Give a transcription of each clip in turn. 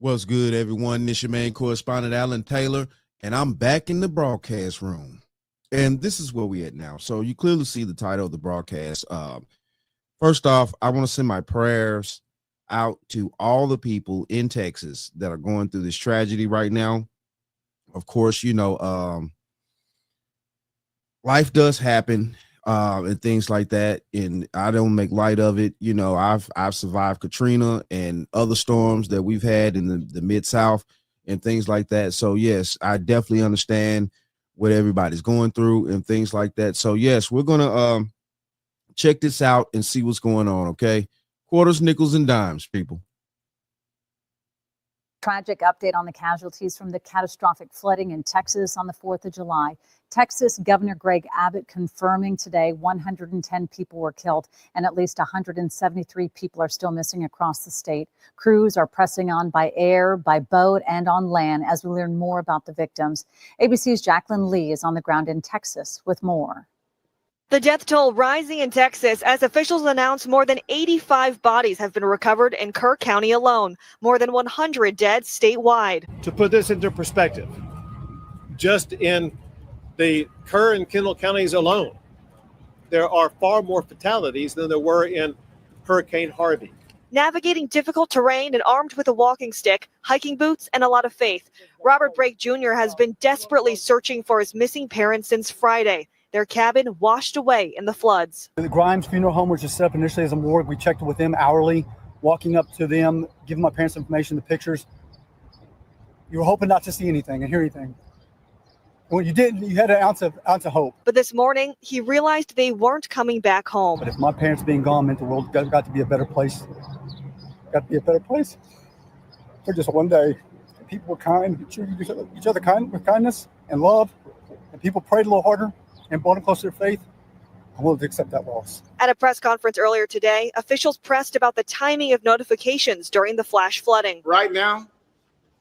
What's good, everyone? This your main correspondent, Alan Taylor, and I'm back in the broadcast room. And this is where we at now. So you clearly see the title of the broadcast. First off, I want to send my prayers out to all the people in Texas that are going through this tragedy right now. Of course, life does happen and things like that, and I don't make light of it. I've survived Katrina and other storms that we've had in the Mid-South and things like that. So yes, I definitely understand what everybody's going through and things like that. So yes, we're gonna check this out and see what's going on. Okay, quarters, nickels, and dimes, people. Tragic update on the casualties from the catastrophic flooding in Texas on the 4th of July. Texas Governor Greg Abbott confirming today 110 people were killed and at least 173 people are still missing across the state. Crews are pressing on by air, by boat, and on land as we learn more about the victims. ABC's Jacqueline Lee is on the ground in Texas with more. The death toll rising in Texas as officials announce more than 85 bodies have been recovered in Kerr County alone, more than 100 dead statewide. To put this into perspective, just in the Kerr and Kendall counties alone, there are far more fatalities than there were in Hurricane Harvey. Navigating difficult terrain and armed with a walking stick, hiking boots, and a lot of faith, Robert Brake Jr. has been desperately searching for his missing parents since Friday. Their cabin washed away in the floods. The Grimes Funeral Home was just set up initially as a morgue. We checked with them hourly, walking up to them, giving my parents information, the pictures. You were hoping not to see anything and hear anything. When you didn't, you had an ounce of hope. But this morning, he realized they weren't coming back home. But if my parents being gone meant the world got to be a better place, for just one day. People were kind, treated each other with kindness and love, and people prayed a little harder and brought them closer to faith. I'm willing to accept that loss. At a press conference earlier today, officials pressed about the timing of notifications during the flash flooding. Right now,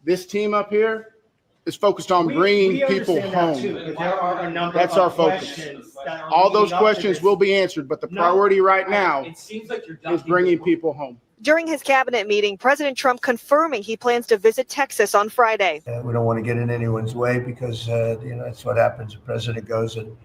this team up here is focused on bringing people home. That's our focus. All those questions will be answered, but the priority right now is bringing people home. During his cabinet meeting, President Trump confirming he plans to visit Texas on Friday. We don't want to get in anyone's way because that's what happens. The president goes and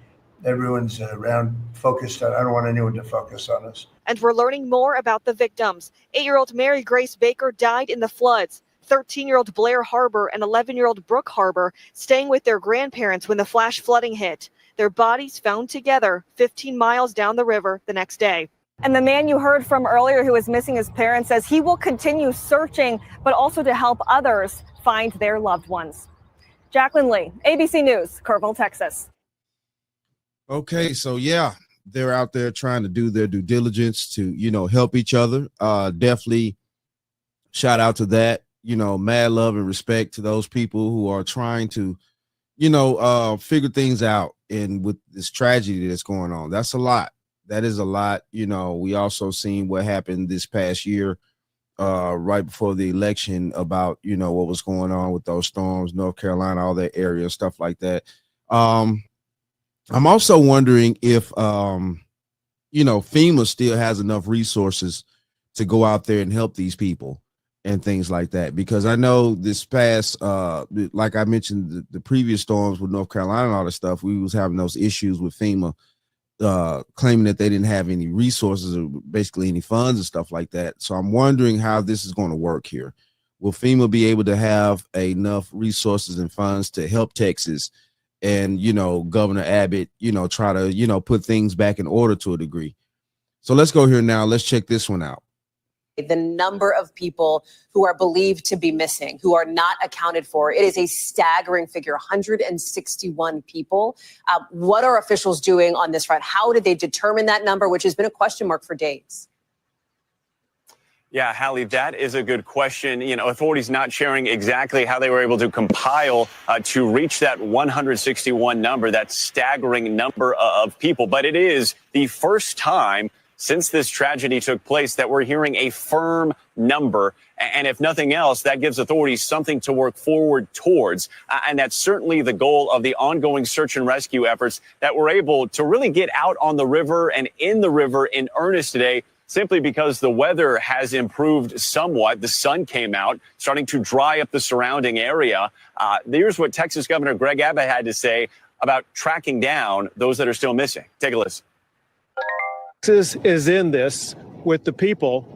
everyone's around focused on. I don't want anyone to focus on us. And we're learning more about the victims. 8-year-old Mary Grace Baker died in the floods. 13-year-old Blair Harbor and 11-year-old Brooke Harbor staying with their grandparents when the flash flooding hit. Their bodies found together 15 miles down the river the next day. And the man you heard from earlier who is missing his parents says he will continue searching, but also to help others find their loved ones. Jacqueline Lee, ABC News, Kerrville, Texas. Okay, so yeah, they're out there trying to do their due diligence to, help each other. Definitely shout out to that. Mad love and respect to those people who are trying to, figure things out. And with this tragedy that's going on, that's a lot. That is a lot. We also seen what happened this past year, right before the election about, what was going on with those storms, North Carolina, all that area, stuff like that. I'm also wondering if, FEMA still has enough resources to go out there and help these people and things like that, because I know this past, like I mentioned, the previous storms with North Carolina and all that stuff, we was having those issues with FEMA claiming that they didn't have any resources or basically any funds and stuff like that. So I'm wondering how this is going to work here. Will FEMA be able to have enough resources and funds to help Texas and, Governor Abbott, try to, put things back in order to a degree? So let's go here now. Let's check this one out. The number of people who are believed to be missing, who are not accounted for, it is a staggering figure, 161 people. What are officials doing on this front? How did they determine that number, which has been a question mark for days? Yeah, Hallie, that is a good question. Authorities not sharing exactly how they were able to compile to reach that 161 number, that staggering number of people. But it is the first time since this tragedy took place that we're hearing a firm number. And if nothing else, that gives authorities something to work forward towards. And that's certainly the goal of the ongoing search and rescue efforts that we're able to really get out on the river and in the river in earnest today, simply because the weather has improved somewhat. The sun came out, starting to dry up the surrounding area. Here's what Texas Governor Greg Abbott had to say about tracking down those that are still missing. Take a listen. Texas is in this with the people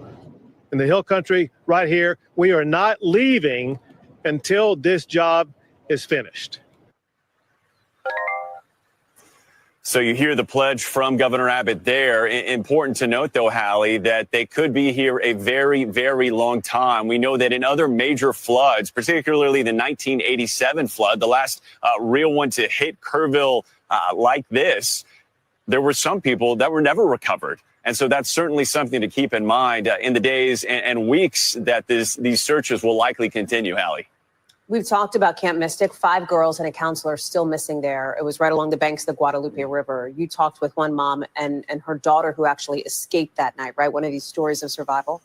in the Hill Country right here. We are not leaving until this job is finished. So you hear the pledge from Governor Abbott there. Important to note, though, Hallie, that they could be here a very, very long time. We know that in other major floods, particularly the 1987 flood, the last real one to hit Kerrville like this, there were some people that were never recovered. And so that's certainly something to keep in mind in the days and weeks that these searches will likely continue, Hallie. We've talked about Camp Mystic. 5 girls and a counselor still missing there. It was right along the banks of the Guadalupe River. You talked with one mom and her daughter who actually escaped that night, right? One of these stories of survival.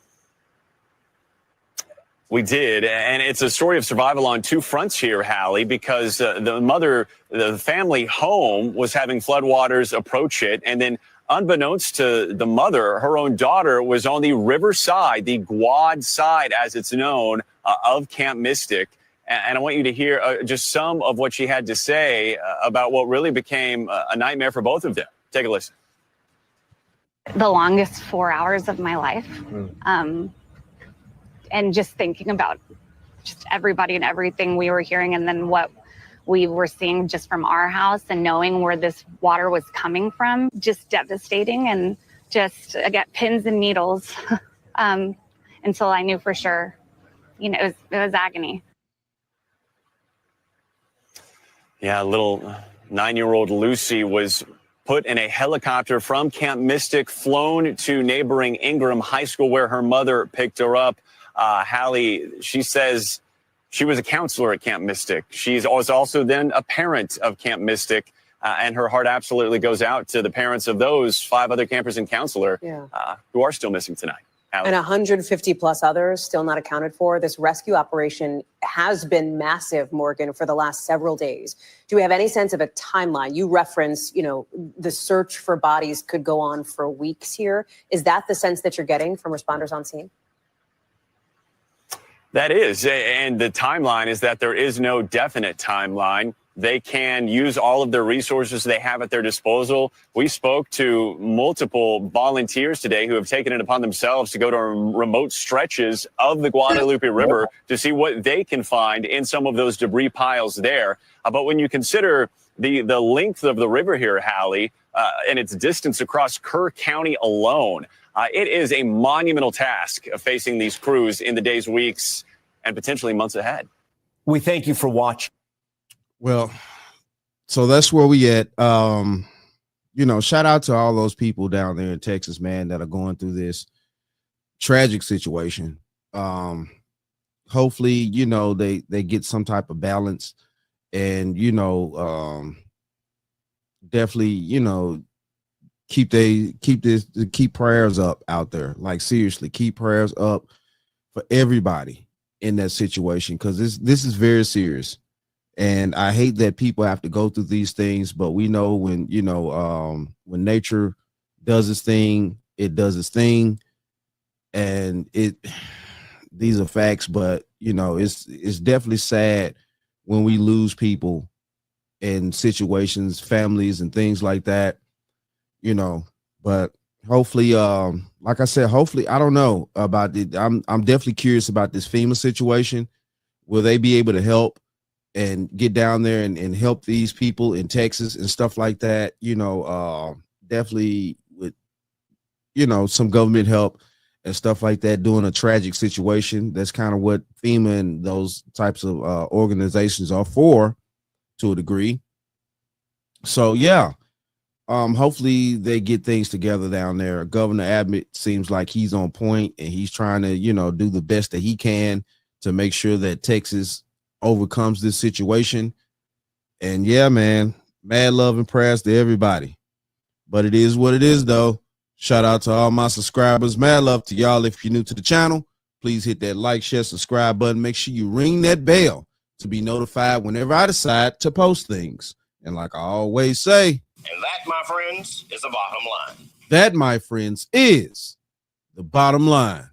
We did. And it's a story of survival on 2 fronts here, Hallie, because the family home was having floodwaters approach it. And then unbeknownst to the mother, her own daughter was on the river side, the Guad side, as it's known, of Camp Mystic. And I want you to hear just some of what she had to say about what really became a nightmare for both of them. Take a listen. The longest 4 hours of my life. And just thinking about just everybody and everything we were hearing, and then what we were seeing just from our house and knowing where this water was coming from, just devastating. And just, I got pins and needles until I knew for sure, it was agony. Yeah, little 9-year-old Lucy was put in a helicopter from Camp Mystic, flown to neighboring Ingram High School where her mother picked her up. Hallie, she says she was a counselor at Camp Mystic. She's also then a parent of Camp Mystic, and her heart absolutely goes out to the parents of those 5 other campers and counselor who are still missing tonight. Hallie. And 150 plus others still not accounted for. This rescue operation has been massive, Morgan, for the last several days. Do we have any sense of a timeline? You reference, the search for bodies could go on for weeks here. Is that the sense that you're getting from responders on scene? That is. And the timeline is that there is no definite timeline. They can use all of their resources they have at their disposal. We spoke to multiple volunteers today who have taken it upon themselves to go to remote stretches of the Guadalupe River to see what they can find in some of those debris piles there. But when you consider the length of the river here, Hallie, and its distance across Kerr County alone, it is a monumental task of facing these crews in the days, weeks, and potentially months ahead. We thank you for watching. Well, so that's where we at. Shout out to all those people down there in Texas, man, that are going through this tragic situation. Hopefully, they get some type of balance and, definitely, keep prayers up out there. Like, seriously, keep prayers up for everybody in that situation, because this is very serious. And I hate that people have to go through these things, but we know when nature does its thing, it does its thing. And these are facts, but it's definitely sad when we lose people in situations, families and things like that, but hopefully, like I said, hopefully, I don't know about it. I'm definitely curious about this FEMA situation. Will they be able to help and get down there and help these people in Texas and stuff like that? Definitely with, some government help and stuff like that during a tragic situation. That's kind of what FEMA and those types of organizations are for, to a degree. So, yeah. Hopefully they get things together down there. Governor Abbott seems like he's on point, and he's trying to, do the best that he can to make sure that Texas overcomes this situation. And yeah, man, mad love and prayers to everybody. But it is what it is, though. Shout out to all my subscribers. Mad love to y'all. If you're new to the channel, please hit that like, share, subscribe button. Make sure you ring that bell to be notified whenever I decide to post things. And like I always say, and that, my friends, is the bottom line. That, my friends, is the bottom line.